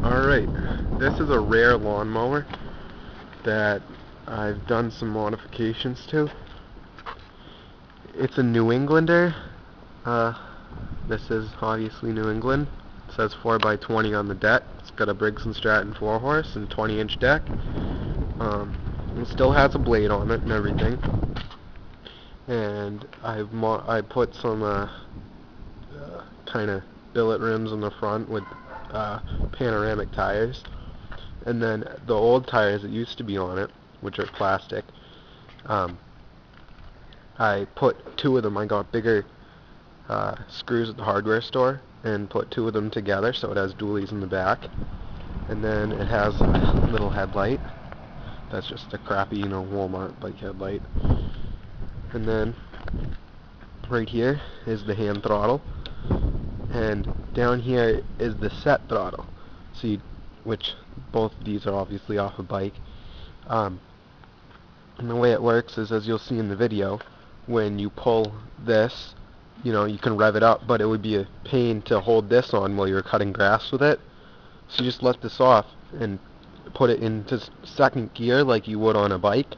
Alright, this is a rare lawnmower that I've done some modifications to. It's a New Englander. This is obviously New England. It says 4x20 on the deck. It's got a Briggs & Stratton 4-horse and 20-inch deck. It still has a blade on it and everything. And I put some kind of billet rims on the front with panoramic tires, and then the old tires that used to be on it, which are plastic, I put two of them. I got bigger screws at the hardware store and put two of them together so it has dualies in the back, and then it has a little headlight that's just a crappy, Walmart bike headlight. And then right here is the hand throttle, and down here is the set throttle. Which both of these are obviously off a bike. And the way it works is, as you'll see in the video, when you pull this, you can rev it up, but it would be a pain to hold this on while you're cutting grass with it. So you just let this off and put it into second gear like you would on a bike,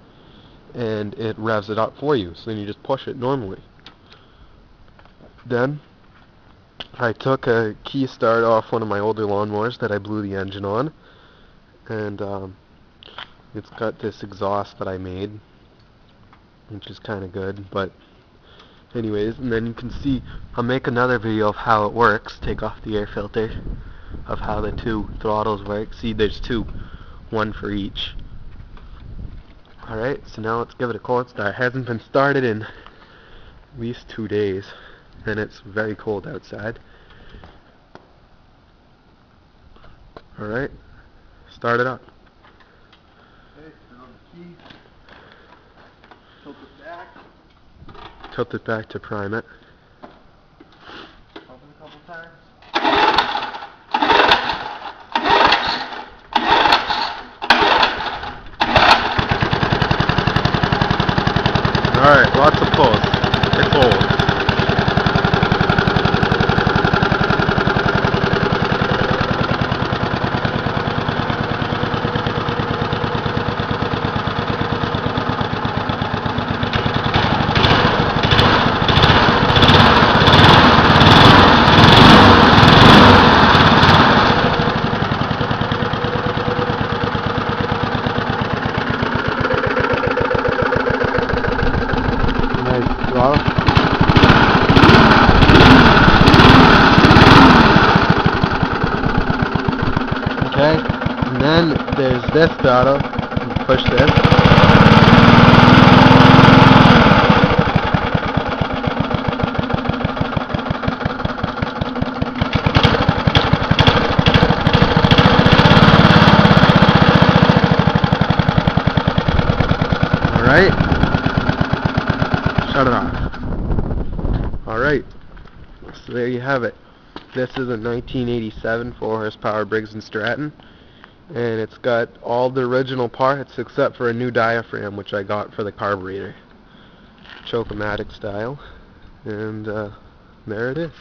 and it revs it up for you. So then you just push it normally. Then I took a key start off one of my older lawnmowers that I blew the engine on, and it's got this exhaust that I made, which is kind of good. But anyways, and then you can see, I'll make another video of how it works, take off the air filter, of how the two throttles work. See, there's two, one for each. Alright, so now let's give it a cold start. It hasn't been started in at least 2 days, and it's very cold outside. Alright, start it up. Okay, turn on the key. Tilt it back. Tilt it back to prime it. Open a couple times. Alright, lots of pulls. It's old. Okay, and then there's this throttle. You push this. Alright, shut it off. Alright, so there you have it. This is a 1987 4-horsepower Briggs & Stratton, and it's got all the original parts except for a new diaphragm, which I got for the carburetor, Choke-O-Matic style, and there it is.